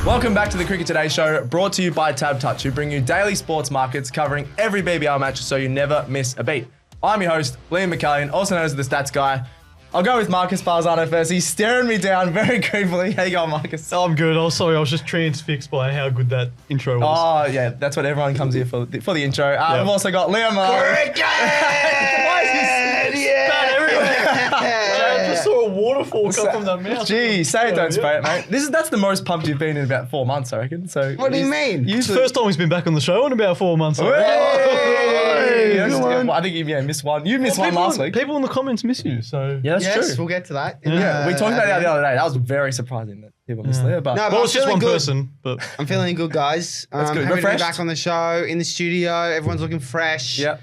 Welcome back to the Cricket Today Show, brought to you by TABTouch, who bring you daily sports markets covering every BBL match so you never miss a beat. I'm your host, Liam McAllion, also known as the Stats Guy. I'll go with Marcus Bazzano first. He's staring me down very creepily. How you going, Marcus? I'm good. Oh, sorry, I was just transfixed by how good that intro was. Oh, yeah, that's what everyone comes here for the intro. We've also got Liam. Cricket! Why is this Spat everywhere. I just saw a waterfall come from that mouth. Gee, say it, don't spray it, mate. That's the most pumped you've been in about 4 months, I reckon. So what do you mean? It's the first time he's been back on the show in about 4 months. Well, I think you missed one. You missed one last week. People in the comments miss you, so... Yeah, that's true. We'll get to that. Yeah, we talked about that the other day. That was very surprising that people missed Leo. But No, Well, it's just one good. person, but... I'm feeling good, guys. That's good. Happy to be Refreshed? back on the show, in the studio. Everyone's looking fresh. Yep.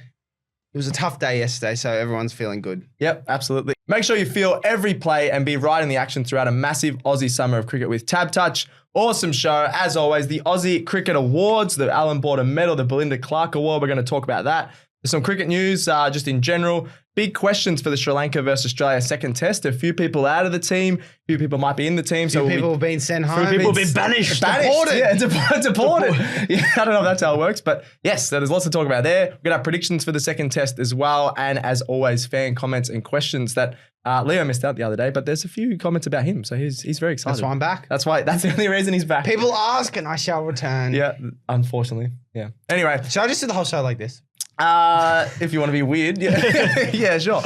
It was a tough day yesterday, so everyone's feeling good. Yep, absolutely. Make sure you feel every play and be right in the action throughout a massive Aussie summer of cricket with TABTouch. Awesome show. As always, the Aussie Cricket Awards, the Alan Border Medal, the Belinda Clark Award. We're going to talk about that. There's some cricket news just in general. Big questions for the Sri Lanka versus Australia second test. A few people out of the team. A few people might be in the team. So people have been sent home. People have been banished. Deported. Yeah, deported. Yeah, I don't know if that's how it works, but yes, so there's lots to talk about there. We're going to have predictions for the second test as well. And as always, fan comments and questions that Leo missed out the other day, but there's a few comments about him. So he's very excited. That's why I'm back. That's the only reason he's back. People ask and I shall return. Yeah, unfortunately. Yeah. Anyway. Should I just do the whole show like this? If you want to be weird, yeah, yeah, sure.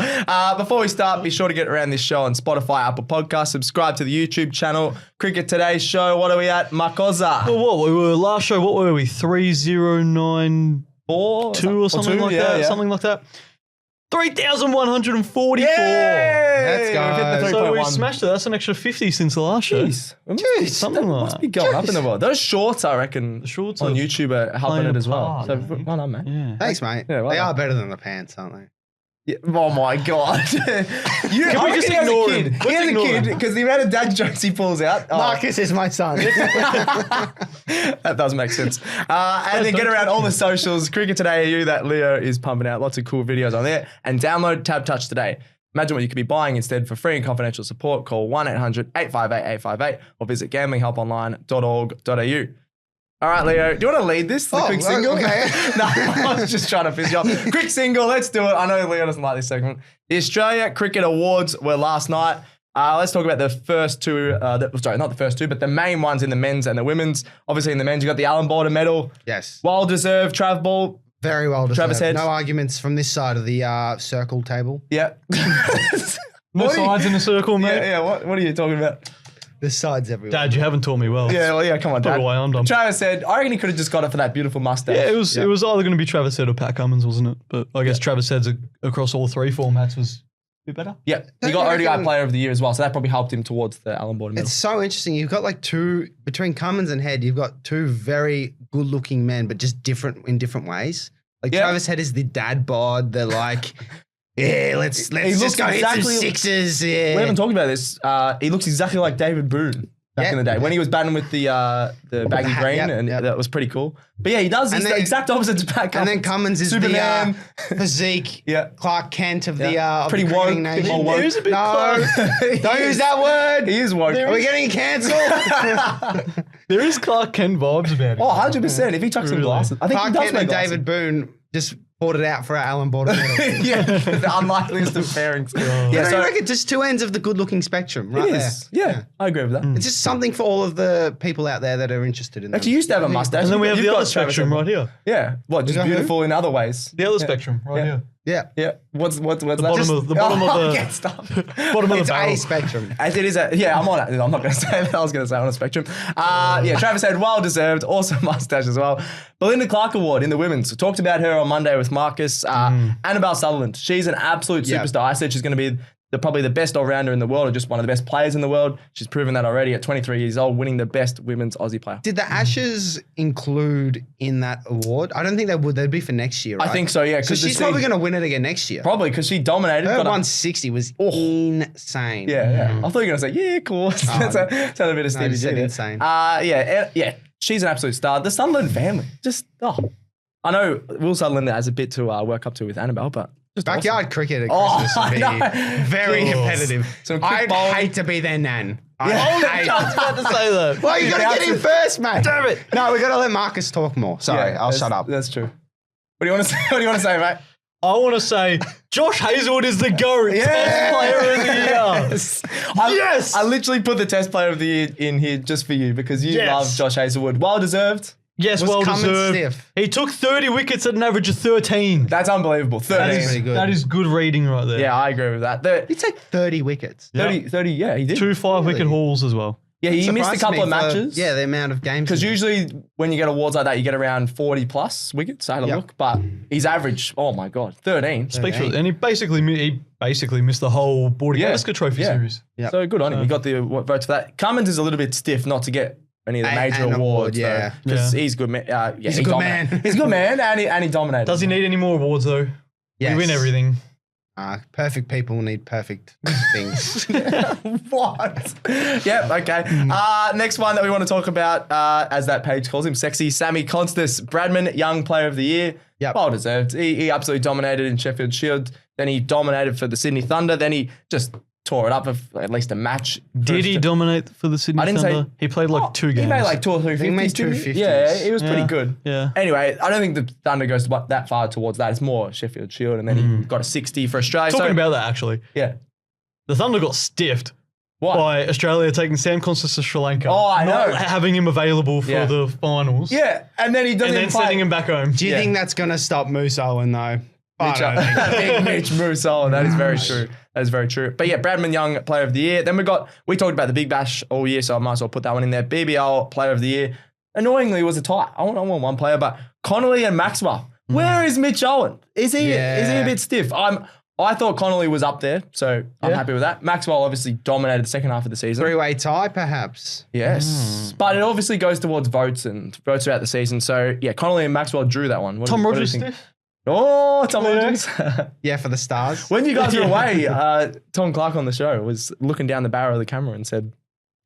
Before we start, be sure to get around this show on Spotify, Apple Podcasts, subscribe to the YouTube channel, Cricket Today Show. What are we at? Makosa. Well, what? We were last show, what were we? 3094 or something like that? Yeah. Something like that. 3,144. Let's go. We've hit the So we 3.1. smashed it. That's an extra 50 since the last show. Jeez. Something that like must that. be going up in the world. Those shorts, I reckon, The shorts on are YouTube are helping playing it a as well. part, So, I think. well done, mate. Yeah. Thanks, mate. Yeah, well they done. are better than the pants, aren't they? Yeah, oh my God. Can we just ignore him? He has a kid because the amount of dad jokes he pulls out. Oh, Marcus is my son. that does make sense. And then get around all the socials. Cricket Today AU that Leo is pumping out. Lots of cool videos on there. And download TABTouch today. Imagine what you could be buying instead. For free and confidential support, call 1-800-858-858 or visit gamblinghelponline.org.au. All right, Leo, do you want to lead this? The quick single? Okay. No, I was just trying to fizz you up. Quick single, let's do it. I know Leo doesn't like this segment. The Australia Cricket Awards were last night. Let's talk about the first two. Sorry, not the first two, but the main ones in the men's and the women's. Obviously, in the men's, you got the Alan Border Medal. Yes. Well-deserved. Trav Ball. Very well deserved. Travis Head. No arguments from this side of the circle table. Yeah. No sides in the circle, mate. Yeah, what are you talking about? The sides everywhere. Dad, you haven't taught me well. Yeah, well, yeah, come on, Put Dad. it away, I'm done. Travis said, I reckon he could have just got it for that beautiful mustache. Yeah, it was either going to be Travis Head or Pat Cummins, wasn't it? But I guess Travis Head's across all three formats was a bit better. Yeah, he got ODI Player of the Year as well, so that probably helped him towards the Alan Border Medal. It's so interesting. You've got like between Cummins and Head, you've got two very good looking men, but just different in different ways. Like Travis Head is the dad bod. They're like, yeah, let's just go hit some sixes. Yeah. We haven't talked about this. He looks exactly like David Boone back in the day when he was batting with the baggy green, and that was pretty cool. But yeah, he does. He's the exact opposite to Pat Cummins. And then Cummins is Superman. the physique, Clark Kent of the pretty of the woke. cricketing nation. Woke. He was a bit No, don't use that word. He is woke. Are we getting cancelled? There is Clark Kent vibes about it. Oh, 100%. If he chucks some glasses. I think Clark he does Kent make and glasses. David Boone just poured it out for our Alan Border Medal. Yeah, the unlikeliest of pairings. Yeah, so I reckon just two ends of the good-looking spectrum, right It there. is. Yeah, I agree with that. It's just something for all of the people out there that are interested in that. Actually, you used to have a mustache. And then we have You've the got other Travis spectrum Head. right here. Yeah, what? Just got who? beautiful in other ways. The other spectrum right here. Yeah. Yeah. What's that? The bottom of the Get stuff. bottom of the It's barrel. a spectrum. As it is I'm on it. I'm not going to say that. I was going to say on a spectrum. Travis Head, well deserved. Awesome mustache as well. Belinda Clark Award in the women's. We talked about her on Monday with Marcus. Annabel Sutherland. She's an absolute superstar. I said she's going to be probably the best all-rounder in the world, or just one of the best players in the world. She's proven that already at 23 years old, winning the best women's Aussie player. Did the Ashes include in that award? I don't think they would. They'd be for next year, right? I think so, yeah. So she's probably going to win it again next year. Probably, because she dominated. Her got 160 was insane. Yeah. I thought you were going to say, yeah, cool. Sound a bit of No, Stevie just G. said there. insane. Yeah. She's an absolute star. The Sutherland family, I know Will Sutherland has a bit to work up to with Annabel, but Backyard cricket at Oh, Christmas would I be know. very Yes. competitive. Some quick I'd bowling. hate to be their nan. I was about to say that. Well, you got to get in bounces. first, mate. Damn it. No, we got to let Marcus talk more. Sorry, I'll shut up. That's true. What do you want to say? What do you want to say, mate? I want to say Josh Hazelwood is the GOAT. Yeah. Test player of the year. Yes. Yes. I literally put the test player of the year in here just for you because you Yes. love Josh Hazelwood. Well deserved. Yes, Was well Cummins deserved. stiff? He took 30 wickets at an average of 13. That's unbelievable. 13. is pretty good. That is good reading right there. Yeah, I agree with that. He took 30 wickets. 30, yeah, he did. 2 5-wicket hauls as well. Yeah, he missed a Surprised couple me of for, matches. Yeah, the amount of games. Because usually when you get awards like that, you get around 40 plus wickets. I had a Yep. look, but his average, oh my God, 13. Speaks for, and he basically missed the whole Border Yeah. Gavaskar Trophy Yeah. series. Yep. So good on him. He got the votes for that. Cummins is a little bit stiff not to get any of the major An award, awards. yeah. Because Yeah. he's good. He's a good man. He's a good man and he dominated. Does he need any more awards though? Yes. We win everything. Perfect people need perfect things. What? Yep, okay. Next one that we want to talk about, as that page calls him, sexy Sammy Konstas, Bradman Young Player of the Year. Yep. Well deserved. He absolutely dominated in Sheffield Shield. Then he dominated for the Sydney Thunder. Then he just tore it up for at least a match. Did he dominate for the Sydney I didn't say- Thunder? He played like 2 games. He made like 2 or 3 50s. He made didn't 2 50s. Yeah, he was pretty Yeah. good. Yeah. Anyway, I don't think the Thunder goes that far towards that. It's more Sheffield Shield. And then he got a 60 for Australia. Talking So, about that actually, yeah. the Thunder got stiffed What? by Australia taking Sam Konstas to Sri Lanka. Oh, I know. Not having him available for Yeah. the finals. Yeah, and then he doesn't And then even play. sending him back home. Do you Yeah. think that's going to stop Moose Owen, though? Mitch, I don't think so. Big Mitch Musso. That is very true. That is very true. But yeah, Bradman Young, Player of the Year. Then we talked about the Big Bash all year, so I might as well put that one in there. BBL, Player of the Year. Annoyingly, it was a tie. I want one player, but Connolly and Maxwell. Where is Mitch Owen? Is he a bit stiff? I thought Connolly was up there, so I'm happy with that. Maxwell obviously dominated the second half of the season. Three-way tie, perhaps. Yes. But it obviously goes towards votes throughout the season. So yeah, Connolly and Maxwell drew that one. Tom What do you Rogers think? stiff? Oh, Tom Rogers. Yeah, for the Stars. When you guys were away, Tom Clark on the show was looking down the barrel of the camera and said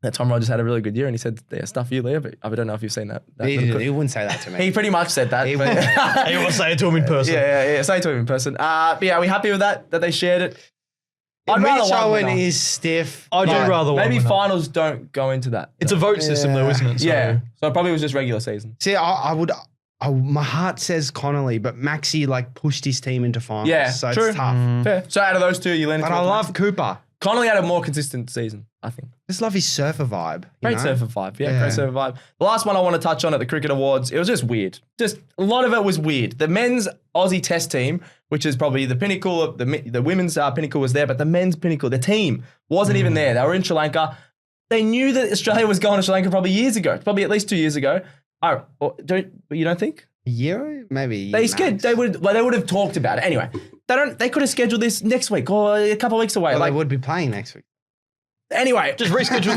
that Tom Rogers had a really good year. And he said, yeah, stuff you, Leah, but I don't know if you've seen that. He wouldn't say that to me. He pretty much said that. He but- wouldn't. He will say it to him in person. yeah. Say it to him in person. But yeah, are we happy with that they shared it? I'd rather Mitch one Owen winner. is stiff. I do but rather one Maybe winner. finals don't go into that. It's a vote system though, isn't it? So Yeah. So it probably was just regular season. See, I would. My heart says Connolly, but Maxi pushed his team into finals. Yeah, so true. it's tough. Fair. So out of those two, you lean But towards I love Maxi? Cooper. Connolly had a more consistent season, I think. Just love his surfer vibe. Great surfer vibe. Yeah, Yeah. great surfer vibe. The last one I want to touch on at the Cricket Awards, it was just weird. Just a lot of it was weird. The men's Aussie test team, which is probably the pinnacle of the women's pinnacle was there, but the men's pinnacle, the team wasn't even there. They were in Sri Lanka. They knew that Australia was going to Sri Lanka probably years ago, probably at least 2 years ago. You don't think? A year, maybe. They would have talked about it. Anyway, they could have scheduled this next week or a couple of weeks away. Well, they would be playing next week. Anyway, Just reschedule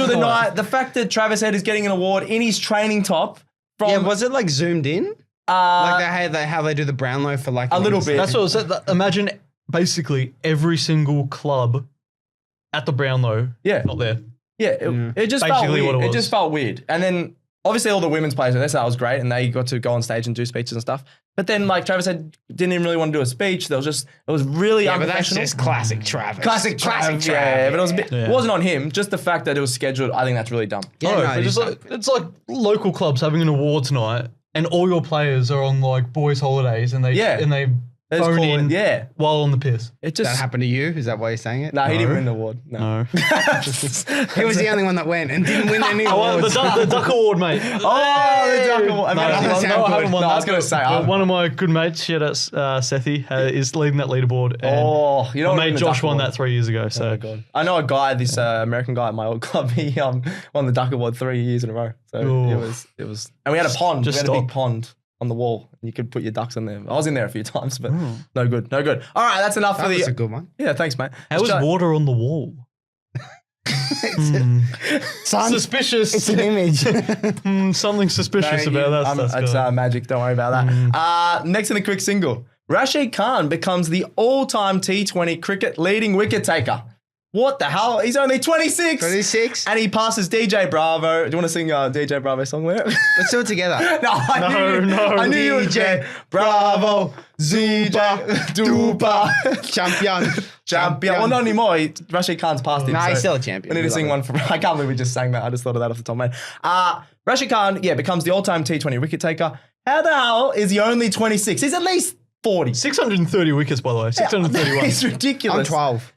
the award night. The fact that Travis Head is getting an award in his training top from Yeah, was it zoomed in? Like how they do the Brownlow for a little bit. That's what I said. Imagine basically every single club at the Brownlow Yeah. not there. Yeah, it just felt Basically weird. what it It was. just felt weird. And then obviously all the women's players were there, so that was great, and they got to go on stage and do speeches and stuff. But then Travis Head didn't even really want to do a speech. It was really Yeah, but that's unprofessional. just classic Travis. classic Travis. Yeah, but it was a bit. Yeah. It wasn't on him. Just the fact that it was scheduled. I think that's really dumb. Yeah, No, no, but it it's is like local clubs having an awards night and all your players are on boys' holidays and they They just phone call in it- yeah. while on the piss. It That just. happened to you? Is that why you're saying it? No, he didn't win the award. No. He was the only one that went and didn't win any awards. the Duck Award, mate. Oh, the Duck Award. No, I I mean, haven't won No, that. I was going to say. One of my good mates, shout out Sethi, is leading that leaderboard. And Oh, you know my what? mate Josh won that 3 years ago. So Oh my God. I know a guy, this American guy at my old club, he won the Duck Award 3 years in a row. So Ooh. it was, and we had a pond. Just we had a big stop. pond on the wall. And you could put your ducks in there. I was in there a few times, but no good. All right, that's enough That for was a the. good one. Yeah, thanks, mate. how is water on the wall? Son, Suspicious. it's an image. Something suspicious No, about that I'm- stuff. It's magic. Don't worry about that. Next in the quick single, Rashid Khan becomes the all-time T20 cricket leading wicket taker. What the hell? He's only 26. 26. And he passes DJ Bravo. Do you want to sing a DJ Bravo song with it? Let's do it together. I knew you would DJ say Bravo, Zuba, Duba. Champion. Well, not anymore. Rashid Khan's passed him. Nah, he's so still a champion. We need to sing one from. I can't believe we just sang that. I just thought of that off the top of my head. Rashid Khan, becomes the all-time T20 wicket taker. How the hell is he only 26? He's at least 40. 630 wickets, by the way. 631. It's ridiculous. I'm 12.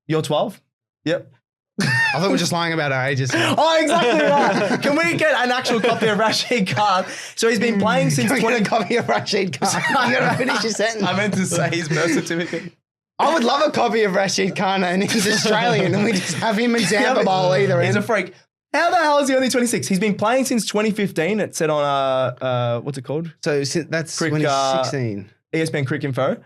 You're 12? Yep. I thought we were just lying about our ages. Oh, exactly right. Can we get an actual copy of Rashid Khan? So he's been playing since Can we 20... get a copy of Rashid Khan? You gotta finish your sentence. I meant to say his birth certificate. I would love a copy of Rashid Khan, and he's Australian, and we just have him and Zamba Bowl either. He's a freak. How the hell is he only 26? He's been playing since 2015. It said on, what's it called? So that's Crick, when he's 16. ESPN Crick Info.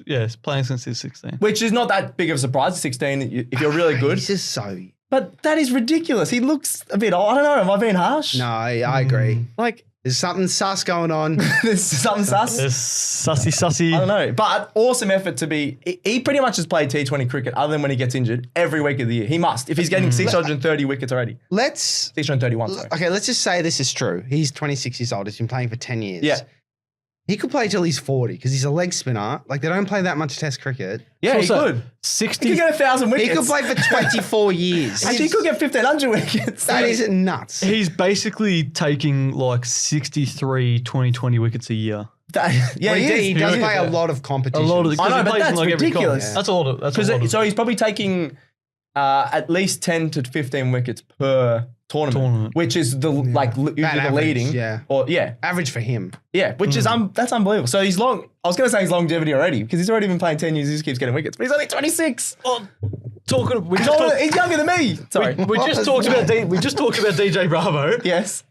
He's playing since he's 16. Which is not that big of a surprise. 16, if you're really good. He's just so... But that is ridiculous. He looks a bit old. I don't know. Am I being harsh? No, I agree. Like, There's something sus going on. there's something sus. There's sussy. I don't know. But awesome effort to be. He pretty much has played T20 cricket other than when he gets injured every week of the year. He must. If he's getting 630 wickets already. Let's... 631, sorry. Okay, let's just say this is true. He's 26 years old. He's been playing for 10 years. Yeah. He could play till he's 40 because he's a leg spinner. Like, they don't play that much test cricket. Yeah, he So, could. 60. He could get 1,000 wickets. He could play for 24 years. Actually, he could get 1,500 wickets. That is nuts. He's basically taking like 63 2020 wickets a year. Yeah, Well, he does He- play a lot of competition. A lot of I know, he but plays in, that's every comp. ridiculous. That's a lot of. That's a lot of So he's probably taking at least 10 to 15 wickets per tournament. Which is the usually the average, leading. yeah. Or yeah, Average for him. yeah, which is that's unbelievable. So he's long. I was going to say he's longevity already because he's already been playing 10 years. He just keeps getting wickets, but he's only 26. Oh, we He's, just older, talked, he's younger than me. Sorry. we just talked about DJ Bravo. Yes.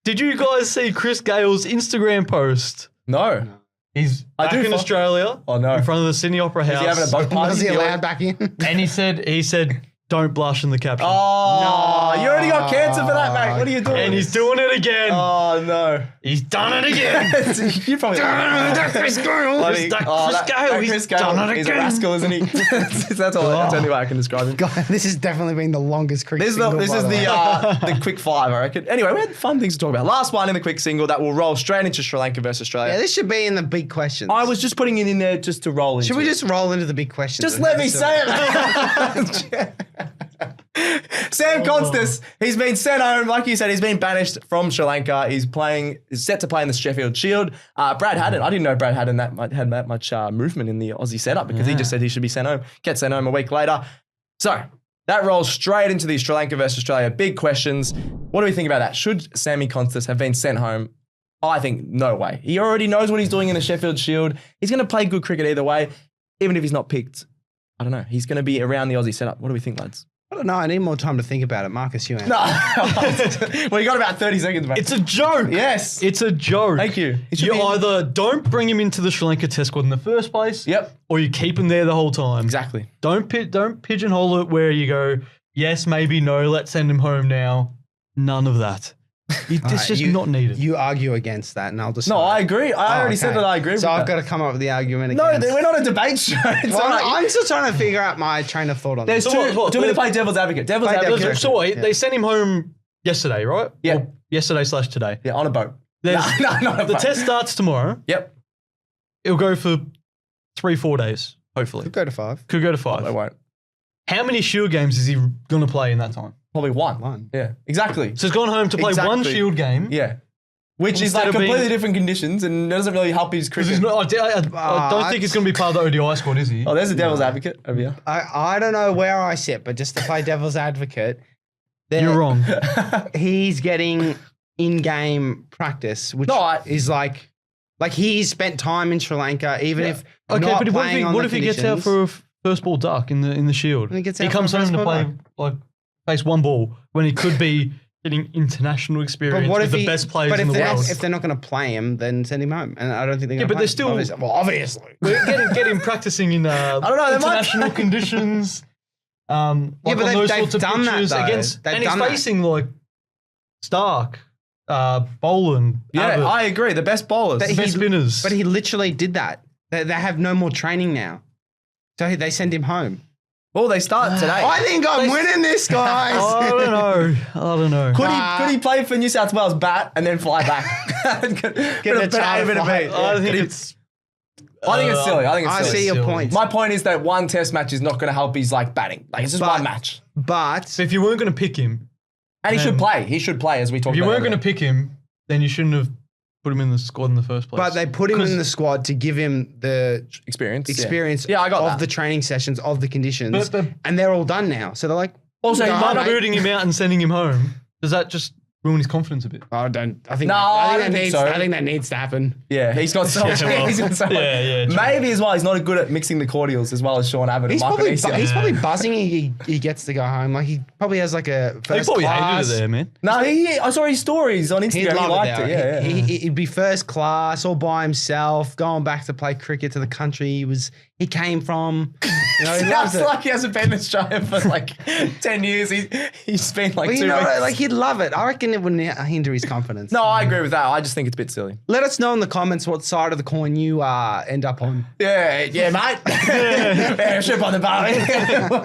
Did you guys see Chris Gale's Instagram post? No. He's back in Australia. Oh no. In front of the Sydney Opera House. Is he having a boat party? Was he allowed back in? And he said, "Don't blush" in the caption. Oh, you already got cancer for that, mate. What are you doing? And he's doing it again. Oh no. He's done it again. You probably. Chris Gale. Bloody- Chris Gale, he's Chris Gale, done it he's a again. rascal, isn't he? That's all. That's the only way I can describe him. God, this has definitely been the longest cricket This is single, by way. the quick five, I reckon. Anyway, we had fun things to talk about. Last one in the quick single that will roll straight into Sri Lanka versus Australia. Yeah, this should be in the big questions. I was just putting it in there just to roll into. Should we it. just roll into the big questions? Just let me say it. Sam Konstas, he's been sent home. Like you said, he's been banished from Sri Lanka. He's set to play in the Sheffield Shield. Brad Haddon, I didn't know Brad Haddon had that much movement in the Aussie setup because he just said he should be sent home. Get sent home a week later. So that rolls straight into the Sri Lanka versus Australia. Big questions. What do we think about that? Should Sammy Konstas have been sent home? I think no way. He already knows what he's doing in the Sheffield Shield. He's going to play good cricket either way, even if he's not picked. I don't know. He's going to be around the Aussie setup. What do we think, lads? I don't know. I need more time to think about it. Marcus, you answer. No. Well, you got about 30 seconds, mate. It's a joke. Yes. It's a joke. Thank you. You either don't bring him into the Sri Lanka Test squad in the first place, Yep. or you keep him there the whole time. Exactly. Don't pigeonhole it where you go, yes, maybe, no, let's send him home now. None of that. It's just not needed. You argue against that, and I'll just. No, I agree. I already said that I agree with So I've that. got to come up with the argument No, against. we're not a debate show. It's Well, all right. I'm still trying to figure out my train of thought on There's this. two. what? Do you want me to play devil's advocate? Devil's Play advocate. devil's So Yeah. they sent him home yesterday, right? Yeah. Or yesterday/today. Yeah, on a boat. There's- No, not a The boat. test starts tomorrow. Yep. It'll go for 3-4 days, hopefully. Could go to 5. Could go to I 5. won't. How many Shield games is he going to play in that time? Probably one. One. Yeah, exactly. So he's gone home to play one Exactly. Shield game. Yeah. Which is Instead like of being- completely different conditions and doesn't really help his Because cricket. I don't think he's going to be part of the ODI squad, is he? Oh, there's a devil's advocate over here. I don't know where I sit, but just to play devil's advocate, You're wrong. he's getting in-game practice, which is like he's spent time in Sri Lanka, even if Okay, not but playing on what the if he gets out conditions. for a first ball duck in the Shield? When he gets He out comes for a home first to ball play face one ball when he could be getting international experience with the best players in the world. If they're not going to play him, then send him home. And I don't think they're going to. Yeah, but play they're still- him. Obviously. Get him practicing in don't know, they might- international conditions. but on they've those sorts of done that, pitches though. against, They've and he's done that. facing like Stark, Boland, Yeah, Abbott, I agree. The best bowlers. But best spinners. But he literally did that. They have no more training now, so they send him home. Well, they start today. I think I'm winning this, guys. I don't know. Could he play for New South Wales bat and then fly back? Get a try to fly. I think it's silly. I see your silly. point. My point is that one test match is not going to help his like batting. Like it's just one match. But So if you weren't going to pick him, And he should play. He should play as we talked if you about. weren't going to pick him, then you shouldn't have put him in the squad in the first place. But they put him in the squad to give him the experience. experience I got of that. the training sessions, of the conditions. But- and they're all done now. So they're like, Also, he "Go might home, not mate." booting him out and sending him home, does that just ruin his confidence a bit? I think I don't think so. I think that needs to happen. Yeah, he's got so much. well, He's got so much. yeah, true. Maybe as well, he's not good at mixing the cordials as well as Sean Abbott. He's and probably Mark he's Anicia. probably buzzing. He gets to go home. Like he probably has like a He first probably class. hated it there, man. No, I saw his stories on Instagram. He'd He love liked it it. there. Yeah. He'd be first class, all by himself, going back to play cricket to the country he came from. You know, he loves Sounds it. like he hasn't been in Australia for like 10 years. He's been like Well, 2 you know, weeks. like he'd love it. I reckon it wouldn't hinder his confidence. No, I agree with that. I just think it's a bit silly. Let us know in the comments what side of the coin you end up on. Yeah, mate. Yeah, ship on the bar.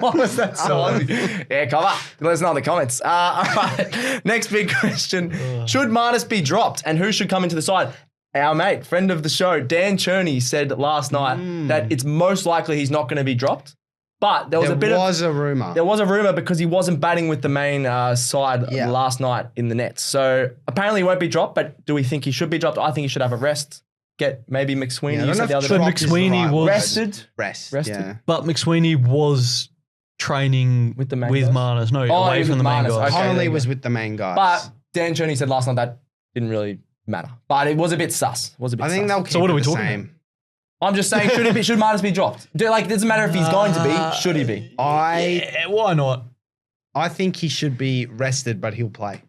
What was that song? Yeah, come on. Let us know in the comments. All right. Next big question. Should Marcus be dropped and who should come into the side? Our mate, friend of the show, Dan Cherney, said last night that it's most likely he's not going to be dropped. But there was a rumor. There was a rumor because he wasn't batting with the main side last night in the Nets. So apparently he won't be dropped, but do we think he should be dropped? I think he should have a rest. Get maybe McSweeney. Yeah, I don't know if But dropped is the McSweeney right was- word. Rested. Rested. Yeah. But McSweeney was training With the main guys? Marnus. No, Oh, he away was from with the main Marnus. guys. Okay, there Connolly you was go. with the main guys. But Dan Cherney said last night that didn't really matter. But it was a bit sus. It was a bit I think sus. they'll keep So what are we it the talking same. I'm just saying, should Marcus be dropped? It doesn't matter if he's going to be. Should he be? Yeah, why not? I think he should be rested, but he'll play.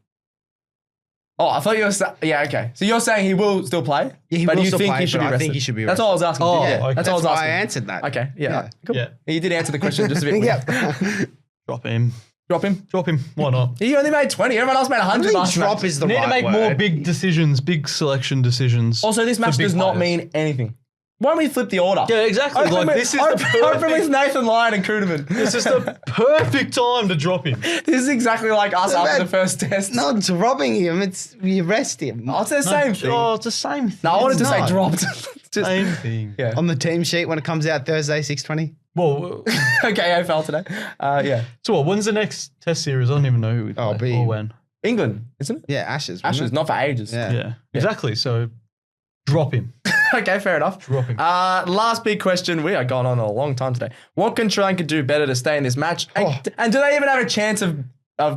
Oh, I thought you were saying. Yeah, okay. So you're saying he will still play? Yeah, he but will you still think play, he should but be I rested? think he should be That's all I was asking. Oh, yeah, okay. that's all I was That's why asking. I answered that. Okay, yeah. Cool. Yeah. You did answer the question just a bit weird. Yeah. Drop him. Drop him. Drop him. Why not? He only made 20. Everyone else made 100 last Drop match. is the Need right to make word. more big decisions, big selection decisions. Also, this match big does not players. mean anything. Why don't we flip the order? Yeah, exactly. Open Like with- this is open- the open with perfect. Nathan Lyon and Kuderman. This is the perfect time to drop him. This is exactly like us after the first test. Not dropping him, it's you rest him. Oh, it's the same thing. Oh, it's the same thing. No, I wanted to say not. dropped. Just, Same thing. yeah. On the team sheet when it comes out Thursday, 6:20. Well, Okay, AFL today. Yeah. so what? When's the next test series? I don't even know who we play Oh, be- or when. England, isn't it? Yeah, Ashes. wasn't Ashes, it? not for ages. Yeah. Yeah, exactly. So drop him. Okay, fair enough. Drop him. Last big question. We are going on a long time today. What can Sri Lanka do better to stay in this match? And do they even have a chance of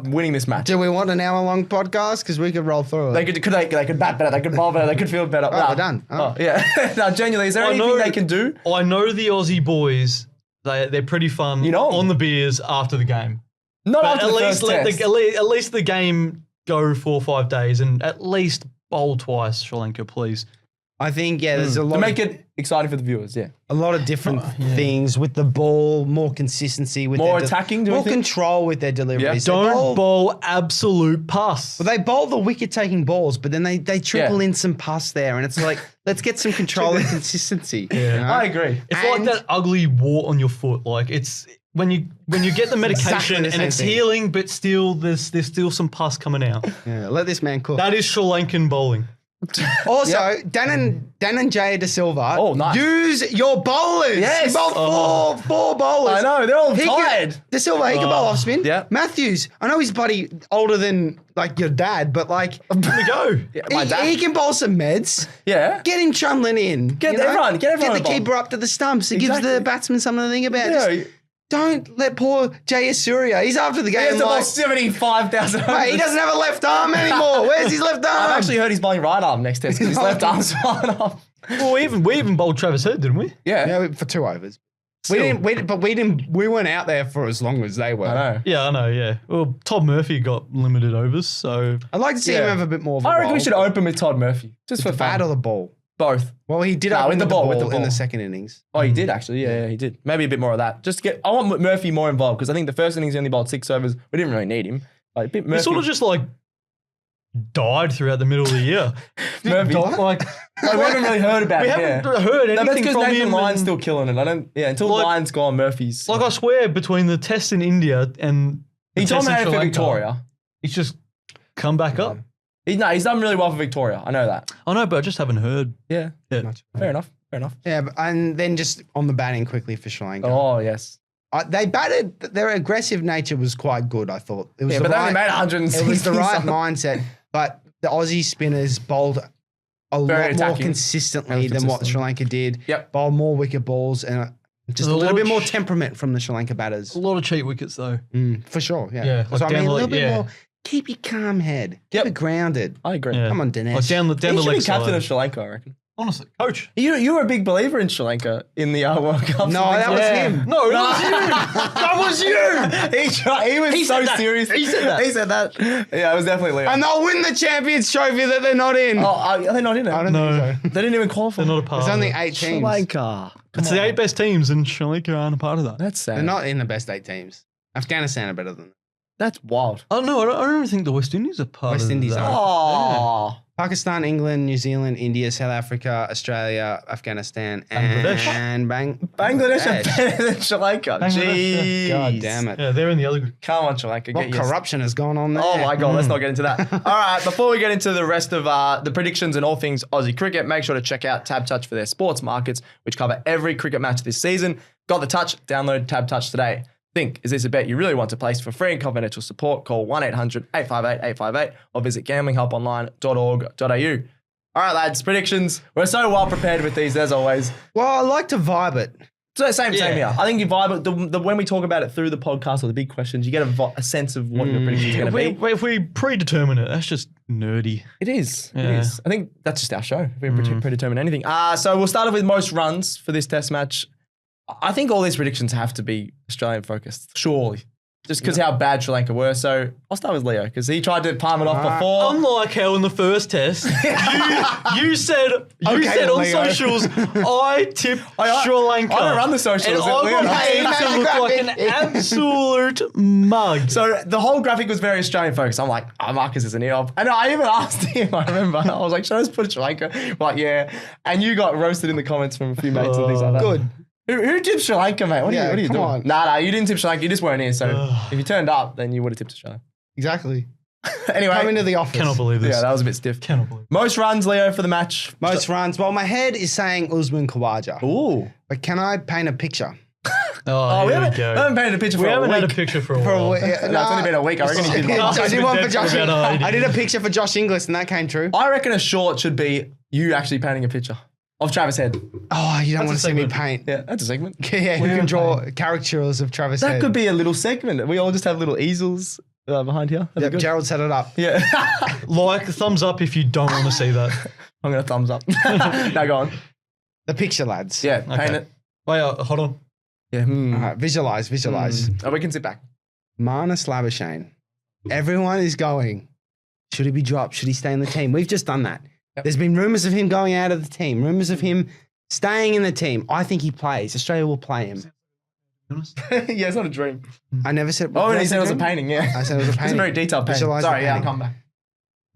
winning this match? Do we want an hour-long podcast? Because we could roll through it. They could bat better. They could bowl better. They could feel better. we're done. Oh, yeah. No, genuinely, is there anything they can do? I know the Aussie boys. They're pretty fun. You know 'em. on the beers after the game. Not But after at the least first let test. at least the game go 4 or 5 days and at least bowl twice, Sri Lanka, please. I think there's a To lot make it exciting for the viewers, yeah. a lot of different things with the ball, more consistency with More their attacking, do you more think? control with their deliveries. They Don't bowl absolute pass. Well, they bowl the wicket-taking balls, but then they trickle in some pass there, and it's like, let's get some control and consistency. Yeah. you know? I agree. It's And- like that ugly wart on your foot. Like it's when you get the medication Exactly the and same it's thing. healing, but still there's still some pus coming out. Yeah, let this man cook. That is Sri Lankan bowling. Also, Dan and Jay De Silva. Oh, nice. Use your bowlers. Yes. He bowled four bowlers. I know, they're all He tired. De Silva, he can bowl off spin. Yeah. Matthews, I know he's bloody older than like your dad, but like There we go. Yeah, my dad. he can bowl some meds. Yeah. Get him trundling in. Get you know? everyone Get to the bowl. keeper up to the stumps. It gives Exactly. the batsman something to think about. Yeah. Just don't let poor Jay Surya. He's after the He has game to bowl like, 75,000. mate, he doesn't have a left arm anymore. Where's his left arm? I've actually heard he's bowling right arm next test because his left arm's falling off. Well, we even bowled Travis Head, didn't we? Yeah. Yeah, for 2 overs. Still. We weren't out there for as long as they were. I know. Yeah, I know. Yeah. Well, Todd Murphy got limited overs, so I'd like to see Yeah. him have a bit more of a I reckon we role. should open with Todd Murphy. Just for the bat fun. or the ball. Both. Well, he did No, open with the with ball, the with ball the in ball. the second innings. Oh, he did actually. Yeah, he did. Maybe a bit more of that. I want Murphy more involved because I think the first innings he only bowled 6 overs. We didn't really need him. Like, a bit Murphy. it's sort of just like died throughout the middle of the year. Murphy. Like, We haven't really heard about we it. haven't Yeah. heard No, that's anything because from Nathan him. Lyon's and- still killing it. Until Like- Lyon's gone, Murphy's. Like, I swear, between the test in India and he the test in dominated Sri for Lanka, Victoria. he's just come back up. He's done really well for Victoria. I know that. I know, but I just haven't heard. Yeah. Yeah. Much. Fair enough. Yeah, and then just on the batting quickly for Sri Lanka. Oh, yes. They batted. Their aggressive nature was quite good, I thought. It was Yeah, the but they right, only made 160. it was the right something. mindset. But the Aussie spinners bowled a Very lot more attacking. consistently Very than what consistent. Sri Lanka did. Yep. Bowled more wicket balls and just There's a a little lot bit of more temperament from the Sri Lanka batters. A lot of cheat wickets, though. For sure, yeah. Yeah, So like I mean, down a the- little bit yeah. more. Keep your calm head. Keep Yep. it grounded. I agree. Yeah. Come on, Dinesh. Like down He the should leg be captain side. of Sri Lanka, I reckon. Honestly, coach. You were a big believer in Sri Lanka in the World Cup. No, that was him. No, that was you. That was you. He was He so said that. serious. He said that. He said that. Yeah, it was definitely Leo. And they'll win the Champions Trophy that they're not in. Oh, are they not in it? I don't No. think so. They didn't even qualify. They're not a part. There's of only it. 8 Sri teams. Lanka. It's the 8 best teams, and Sri Lanka aren't a part of that. That's sad. They're not in the best 8 teams. Afghanistan are better than them. That's wild. Oh no, I don't even think the West Indies are part West of Indies that. are. Oh. Pakistan, England, New Zealand, India, South Africa, Australia, Afghanistan, Bangladesh. and Bangladesh are better than Sri Lanka. Bangladesh, Jeez. God damn it. Yeah, they're in the other group. Come on, Sri Lanka. What Get your corruption has gone on there? Oh my God, let's not get into that. All right, before we get into the rest of the predictions and all things Aussie cricket, make sure to check out TABTouch for their sports markets, which cover every cricket match this season. Got the touch? Download TABTouch today. Think, is this a bet you really want to place? For free and confidential support, call 1-800-858-858 or visit gamblinghelponline.org.au. All right, lads, predictions. We're so well prepared with these, as always. Well, I like to vibe it. So same Yeah. here. I think you vibe when we talk about it through the podcast or the big questions, you get a sense of what your predictions are going to be. If we predetermine it, that's just nerdy. It is. It Yeah. is. I think that's just our show. If we predetermine anything. So we'll start off with most runs for this test match. I think all these predictions have to be Australian focused, surely. Just because how bad Sri Lanka were. So I'll start with Leo because he tried to palm it off before. Unlike how in the first test, you said Okay, on Leo. socials, I tipped Sri Lanka. I don't run the socials. And I Leo got does. paid to look like an absolute mug. So the whole graphic was very Australian focused. I'm like, Marcus is an EOB. And I even asked him, I remember, I was like, should I just put Sri Lanka? We're like, yeah. And you got roasted in the comments from a few mates and things like that. Good. Who tipped Sri Lanka, mate? What are you come doing? on. Nah, you didn't tip Sri Lanka. You just weren't here. So if you turned up, then you would have tipped Australia. Exactly. Anyway. Come into the office. Cannot believe this. Yeah, that was a bit stiff. Cannot believe. Most runs, Leo, for the match. Most runs. Well, my head is saying Usman Khawaja. Ooh. But can I paint a picture? Oh, We here haven't, we go. haven't painted a picture We for a haven't week. had a picture for a For a while. week. No, it's only been a week. I reckon he did one. I did one for Josh. About I did a picture for Josh Inglis and that came true. I reckon a short should be you actually painting a picture of Travis Head. Oh, you don't want to a see me segment. paint. Yeah, that's a segment. Yeah, who can draw caricatures of Travis That Head? could be a little segment. We all just have little easels behind here. That'd be Yep, good. Gerald set it up. Yeah. Like, thumbs up if you don't want to see that. I'm going to thumbs up. Now go on. The picture, lads. Yeah, paint Okay. it. Wait, hold on. Yeah. All right, visualize. Oh, we can sit back. Marnus Labuschagne. Everyone is going. Should he be dropped? Should he stay in the team? We've just done that. Yep. There's been rumours of him going out of the team, rumours of him staying in the team. I think he plays. Australia will play him. Yeah, it's not a dream. I never said. Oh, did and I he say said it was a dream? painting, yeah. I said it was a It's painting. a very detailed painting. Visualise the Sorry, yeah, painting. come back.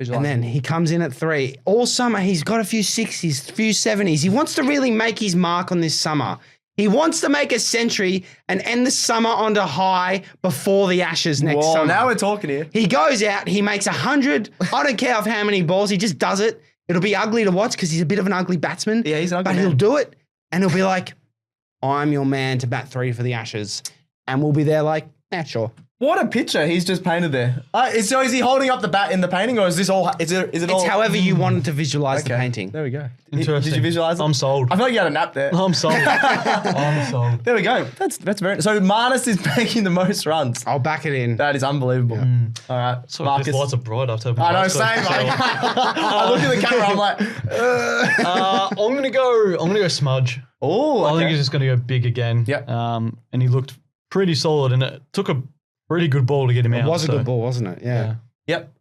Visualize. And then he comes in at 3. All summer, he's got a few 60s, a few 70s. He wants to really make his mark on this summer. He wants to make a century and end the summer on a high before the Ashes next Whoa, summer. now we're talking here. He goes out, he makes 100. I don't care of how many balls, he just does it. It'll be ugly to watch because he's a bit of an ugly batsman. Yeah, he's an ugly But man. he'll do it and he'll be like, I'm your man to bat 3 for the Ashes. And we'll be there like, sure. What a picture he's just painted there. So is he holding up the bat in the painting, or is this all? Is it all? It's however you wanted to visualize the Okay, painting. There we go. Interesting. Did you visualize it? I'm sold. I feel like you had a nap there. I'm sold. I'm sold. There we go. That's very. So Marnus is making the most runs. I'll back it in. That is unbelievable. All right, So Marcus. these lights are bright after. I know, same. I look at the camera. I'm like, I'm gonna go Smudge. oh, I think okay. he's just gonna go big again. Yep. And he looked pretty solid, and it took a pretty good ball to get him out. It was a so, good ball, wasn't it? Yeah. Yep.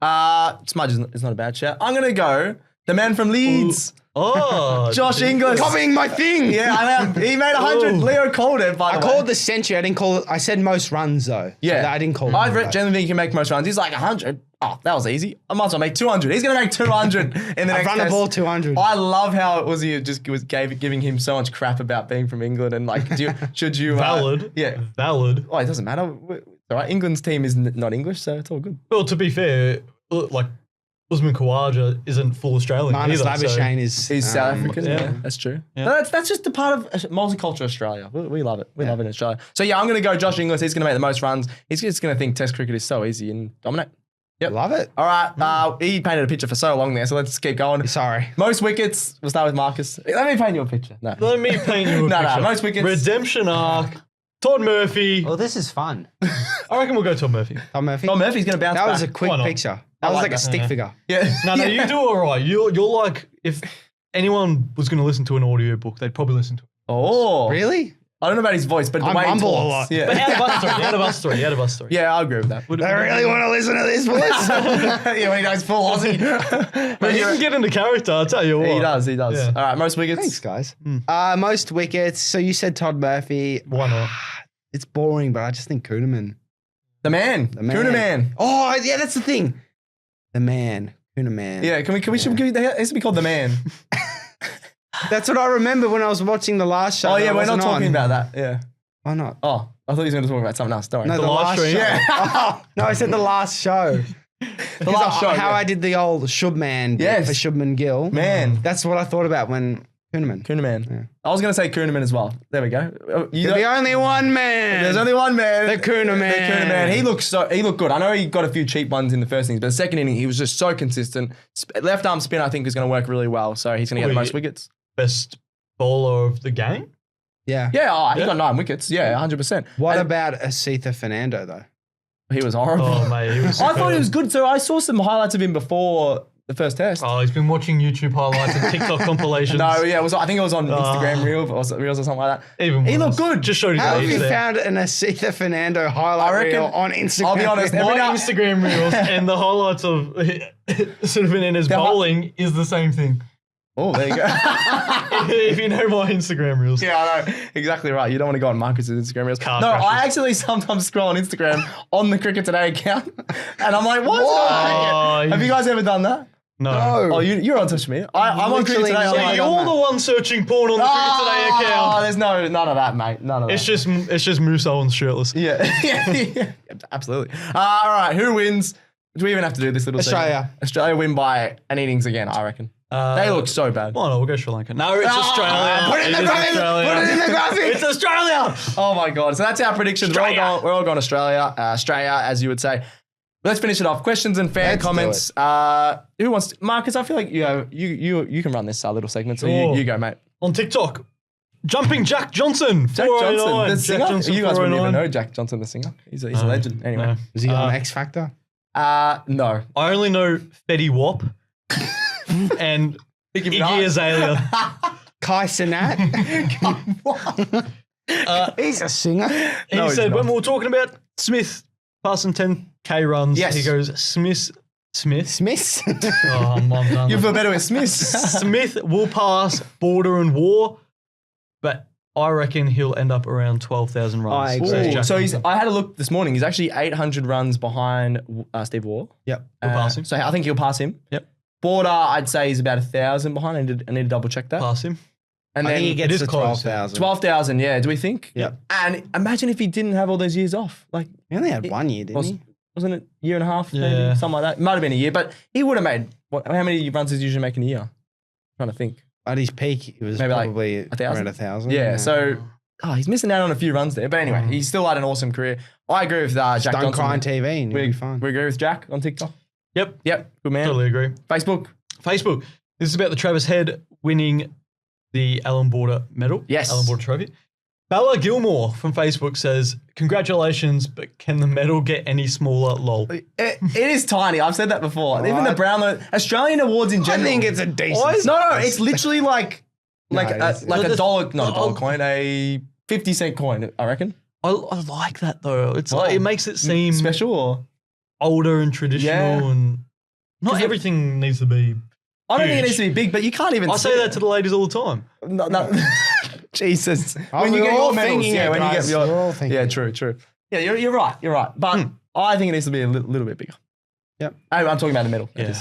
Smudge is not a bad shout. I'm gonna go The man from Leeds. Oh, Josh Inglis. Copying my thing. Yeah, I know. He made 100. Ooh. Leo called it, by the I way. called the century. I didn't call it. I said most runs though. Yeah. So I didn't call it. I generally think he can make most runs. He's like 100. Oh, that was easy. I might as well make 200. He's going to make 200 in the I've next run the test. ball 200. I love how it was he just was giving him so much crap about being from England and like, should you... valid. Yeah. Valid. Oh, it doesn't matter. All right, England's team is not English, so it's all good. Well, to be fair, like Usman Khawaja isn't full Australian Marnus either. So Labuschagne is. He's South African. yeah. Yeah, that's true. Yeah. No, that's just a part of multicultural Australia. We love it. We love it in Australia. So yeah, I'm going to go Josh Inglis. He's going to make the most runs. He's just going to think Test cricket is so easy and dominate. Yep. Love it. All right. He painted a picture for so long there, so let's keep going. Sorry. Most wickets. We'll start with Marcus. Let me paint you a picture. No. Let me paint you a No, picture. most wickets. Redemption arc. Todd Murphy. Well, this is fun. I reckon we'll go Todd Murphy. Tom Murphy. Tom Murphy's going to bounce That back. was a quick Why not? picture. That I was like like a that. stick Yeah. figure. Yeah. No, you're doing all right. You're like, if anyone was going to listen to an audiobook, they'd probably listen to it. Oh. Really? I don't know about his voice, but the I way he mumble a talks. lot. Yeah. But out of us three. Yeah, I'll agree with that. I really want to listen to this voice. Yeah, when he goes full Aussie. But he can get into character, I'll tell you what. He does. Yeah. All right, most wickets. Thanks, guys. Most wickets. So you said Todd Murphy. Why not? It's boring, but I just think Kuhneman. The man. The man. Kuna man. Oh, yeah, that's the thing. The man. Kuhneman. Yeah, can we it has to be called the man. That's what I remember when I was watching the last show. Oh that yeah, I we're not wasn't talking on. about that. Yeah. Why not? Oh, I thought he was going to talk about something else. Don't worry. No, the live last stream? show. Yeah. Oh, no, I said the last show. The last show. How yeah. I did the old Shubman bit Yes. for Shubman Gill. Man. That's what I thought about when Kuhneman. Kuhneman. Yeah. I was going to say Kuhneman as well. There we go. You You're don't- the only one man. There's only one man. The Kuna man. The Kuna man. He looked good. I know he got a few cheap ones in the first innings, but the second inning he was just so consistent. Left arm spin I think is going to work really well, so he's going to get the most wickets. Best bowler of the game. Yeah. Yeah, he Yeah. got 9 wickets. Yeah, 100%. What And about Asitha Fernando though? he was horrible. Oh, mate. He was I thought he superb. was good. So I saw some highlights of him before the first test. Oh, he's been watching YouTube highlights and TikTok compilations. No, yeah, I think it was on Oh. Instagram Reels or something like that. Even He worse. looked good. Just showed his How have age you there. found an Asitha Fernando I highlight reckon- reel on Instagram? I'll be honest, My every now- Instagram reels and the highlights of sort of in his The hi- bowling is the same thing. Oh, there you go. If you know my Instagram reels. Yeah, I know. Exactly right. You don't want to go on Marcus's Instagram Reels. Car No, crashes. I actually sometimes scroll on Instagram on the Cricket Today account. And I'm like, what's it on Cricket? Have you guys ever done that? No. No. Oh, you're on social media. I'm on Cricket Literally Today. I'm not. like, You're the one searching porn on the Cricket Today oh, account. there's none of that, mate. None of that. It's just Moose Owens shirtless. Yeah. yeah, absolutely. All right, who wins? Do we even have to do this little Australia. segment? Australia win by an innings again, I reckon. They look so bad. Oh no, we'll go Sri Lanka. No, it's Australia. Put it in the graphic. Put it in the graphic. It's Australia. Oh my god! So that's our predictions. We're all going Australia, Australia, as you would say. Let's finish it off. Questions and fan Let's do comments. Who wants to, Marcus? I feel like you can run this little segment. So Sure. you go, mate. On TikTok, Jumping Jack Johnson. Jack Johnson, 409. the Jack singer. Johnson, You guys wouldn't even 409. know Jack Johnson, the singer. He's a legend. Anyway, No. Was he on X Factor? no. I only know Fetty Wap and Nicki Iggy Minaj. Azalea. Kai Cenat? He's a singer. He No, he's said not. when we were talking about Smith passing 10K runs, Yes. he goes, Smith. Smiths? Oh, I'm done. You feel better with Smith. Smith will pass Border and War, but I reckon he'll end up around 12,000 runs. I agree. Says Ooh, Jack so Johnson. I had a look this morning. He's actually 800 runs behind Steve Waugh. Yep. He'll pass him. So I think he'll pass him. Yep. Border, I'd say he's about 1,000 behind. I need to double check that. Pass him. And I then think he gets is to close. 12,000. 12,000. Yeah, do we think? Yep. And imagine if he didn't have all those years off. Like, He only had 1 year, didn't he? wasn't it a year and a half? Yeah. Maybe something like that. It might have been a year, but he would have made how many runs does he usually make in a year? Trying to think. At his peak, it was Maybe like probably 1,000? around 1,000. Yeah. So he's missing out on a few runs there. But anyway, he's still had an awesome career. I agree with Jack don't Johnson. cry on TV and you'll we, be fine. we agree with Jack on TikTok. Yep. Yep. Good man. Totally agree. Facebook. Facebook. This is about the Travis Head winning the Alan Border medal. Yes. Alan Border trophy. Bella Gilmore from Facebook says, congratulations, but can the medal get any smaller? Lol. It is tiny. I've said that before. Even the Brownlow Australian awards in I general. think it's a decent. No, it's literally like No, it is. a dollar, not a dollar coin, a 50-cent coin, I reckon. I like that though. It's Wow. like it makes it seem Special or? older and traditional, Yeah. and not everything needs to be I don't think it Huge. needs to be big, but you can't even I see say it. that to the ladies all the time. No. Jesus. Oh, When you we're get all your medals, thinking yeah, it, when you guys. get your, We're all thinking yeah, it. true. Yeah, you're right. But I think it needs to be a little bit bigger. Yep. I'm talking about the medal. Yeah.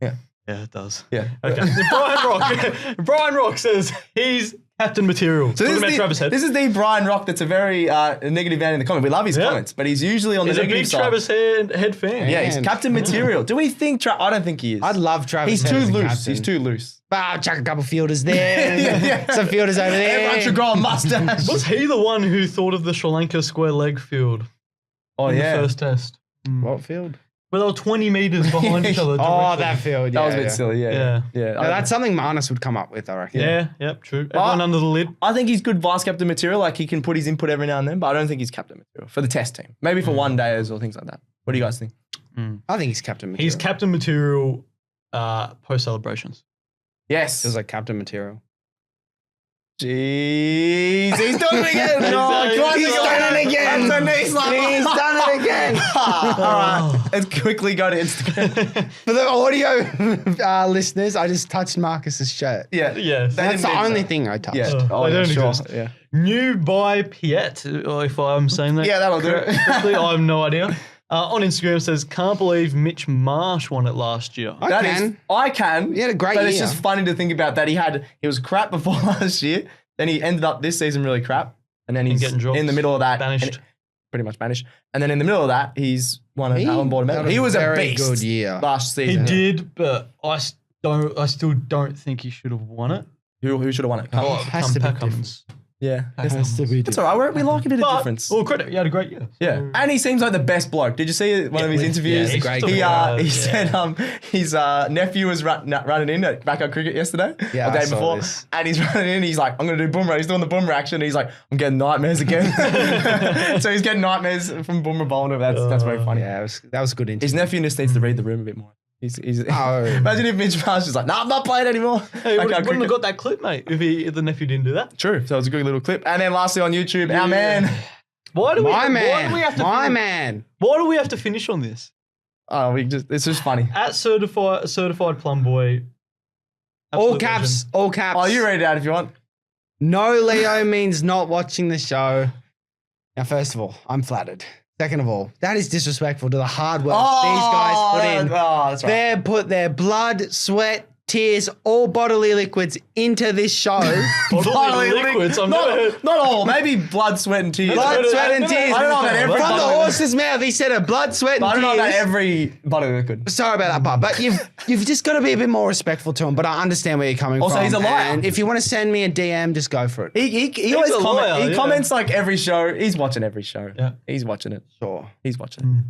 Yeah. Yeah, it does. Yeah. Okay. Brian Rock says he's captain material. So Talking about Travis Head. this is the Brian Rock that's a very negative man in the comment. We love his Yeah. comments, but he's usually on He's the a negative big side. Travis Head fan. Yeah, he's Man. captain material. Do we think I don't think he is. I'd love Travis. He's Head too as a loose. captain. He's too loose. I'll chuck a couple fielders there. Yeah. Some fielders over there. Everyone should grow a mustache. Was he the one who thought of the Sri Lanka square leg field Oh in yeah. the first test? What field? Where they were 20 metres behind each other. Oh, directly. that field. That Yeah, was a bit yeah. silly. Yeah. Yeah. No, that's something Marnus would come up with, I reckon. Yeah, yep, true. Everyone under the lid. I think he's good vice captain material. Like he can put his input every now and then, but I don't think he's captain material for the test team. Maybe for one days or things like that. What do you guys think? I think he's captain material. He's captain material post celebrations. Yes. Feels like captain material. Jeez, he's done it again. No, He's done it again. That's a knee slap. He's done it again. All right, let's quickly go to Instagram. For the audio listeners, I just touched Marcus's shirt. Yeah, Yes. That's the didn't only so. thing I touched. Yeah. Oh, they yeah, don't sure. exist. Yeah. New by Piet, if I'm saying that. Yeah, that'll do it. correctly. I have no idea. On Instagram says, can't believe Mitch Marsh won it last year. I That can. is- I can. He had a great but it's year. just funny to think about that. He was crap before last year. Then he ended up this season really crap. And then he's getting dropped, in the middle of that. banished. and pretty much banished. And then in the middle of that, he's won an He Allen Border medal. had a He was a very beast good year. last He season. did, but I still don't think he should have won it. Who should have won it? Oh, has to be Pat Cummins. Yeah. Pat Has to be It's all right. We like a bit of But, difference. well, credit, he had a great year. Yeah, So- and he seems like the best bloke. Did you see one of his interviews? yeah, he's great. He Yeah. said his nephew was running in at backup cricket yesterday, Yeah, or the I day saw before, this. and he's running in. He's like, "I'm gonna do boomerang." He's doing the boomerang action. And he's like, "I'm getting nightmares again." So he's getting nightmares from boomerang bowling. That's very funny. Yeah, that was a good His interview. nephew just needs to read the room a bit more. He's Oh. imagine if Mitch Marsh is like, "Nah, I'm not playing anymore." Hey, Backup wouldn't have cricket. got that clip, mate, if the nephew didn't do that. True. So it was a good little clip. And then lastly on YouTube, our man. Why do we? My Why do we have man. to? My finish, man. Why do we have to finish on this? Oh, it's just funny. At certified plum boy. All absolute caps. legend. All caps. Oh, you read it out if you want. No Leo means not watching the show. Now, first of all, I'm flattered. Second of all, that is disrespectful to the hard work these guys put in. Oh, that's right. They put their blood, sweat, tears, all bodily liquids into this show. Bodily liquids. I've never heard. Not all. Maybe blood, sweat, and tears. Blood, sweat, and tears. I don't know about every From the bodily- horse's mouth, he said a blood, sweat, and I don't know about tears. every bodily liquid. Sorry about that part, but you've just got to be a bit more respectful to him. But I understand where you're coming Also, from. he's a liar. And if you want to send me a DM, just go for it. He always a liar, he yeah. comments like every show. He's watching every show. Yeah. He's watching it. Sure. He's watching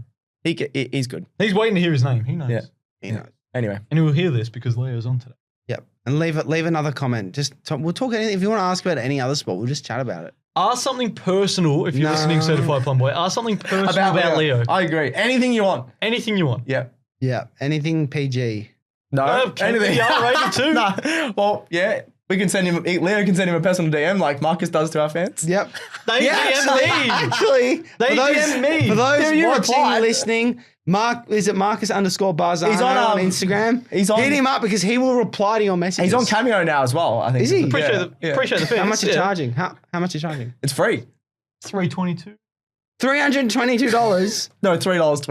it. He's good. He's waiting to hear his name. He knows. Yeah. You know. Anyway. And he will hear this because Leo's on today. Yep. And leave another comment. We'll talk anything. If you want to ask about any other sport, we'll just chat about it. Ask something personal if you're No. listening, certified plum boy. Ask something personal about Leo. I agree. Anything you want. Anything you want. Yeah. Yeah. Anything PG. No. No, can anything. be R-rated too. No. Well, yeah. We can send him. Leo can send him a personal DM like Marcus does to our fans. Yep. They DM me. Actually, They for those, DM me. For those Yeah, you watching, replied. listening, is it Marcus_Bazzano He's on, on, Instagram? he's on- Hit him up because he will reply to your messages. He's on Cameo now as well. I think. Is he? Appreciate the fans. How much are you yeah. charging? How much are you charging? It's free. $322. $322. No, $3.22.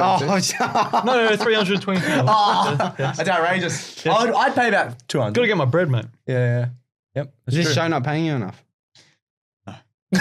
Oh, No, $322. Oh, Yes. that's outrageous. Yes. I'd pay about 200. Gotta get my bread, mate. Yeah. Yep. is this show not paying you enough? All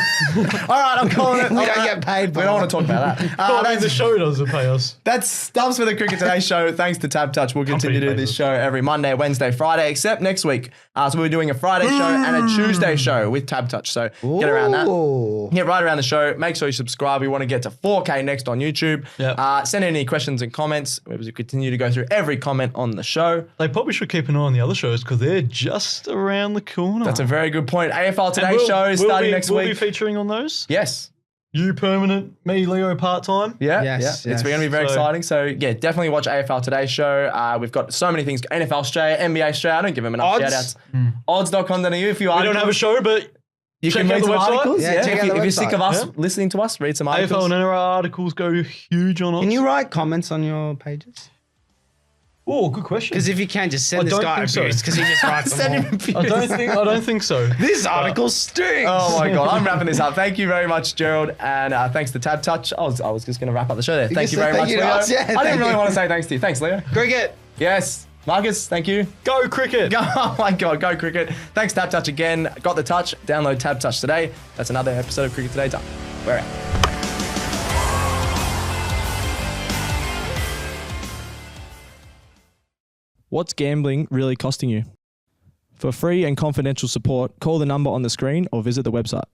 right, I'm calling it. We All don't right. get paid. We don't want to talk about that. Oh, I mean, the That's, show doesn't pay us. that's stuffs for the Cricket Today show. Thanks to TABTouch. We'll continue to do this show every Monday, Wednesday, Friday, except next week. So we're doing a Friday show and a Tuesday show with TABTouch. So get around that. Ooh. Get right around the show. Make sure you subscribe. We want to get to 4K next on YouTube. Yep. Send in any questions and comments. We continue to go through every comment on the show. They probably should keep an eye on the other shows because they're just around the corner. That's a very good point. AFL And Today show is starting next We'll be week. featuring on those. Yes. You permanent, me, Leo, part-time. Yeah, Yes, yeah. It's going to be very So- exciting. So, yeah, definitely watch AFL Today show. We've got so many things. NFL Australia, NBA Australia. I don't give them enough Odds. shout-outs. Odds.com.au if you We don't have a show, but You check can out read the some website. articles. Yeah, Yeah, check out if the you're sick of website. us Yeah. listening to us, read some articles. AFL and NRL articles go huge on us. Can you write comments on your pages? Oh, good question. Because if you can, just I send this don't guy think so. abuse because he just writes them all. I don't think so. This article stinks. Oh my God, I'm wrapping this up. Thank you very much, Gerald, and thanks to TABTouch. I was just going to wrap up the show there. Thank you said very much, thank you to Leo. us, yeah, I thank didn't really you. want to say thanks to you. Thanks, Leo. Cricket. Yes. Marcus, thank you. Go cricket. Oh my God, go cricket. Thanks, TABTouch again. Got the touch. Download TABTouch today. That's another episode of Cricket Today done. We're out. What's gambling really costing you? For free and confidential support, call the number on the screen or visit the website.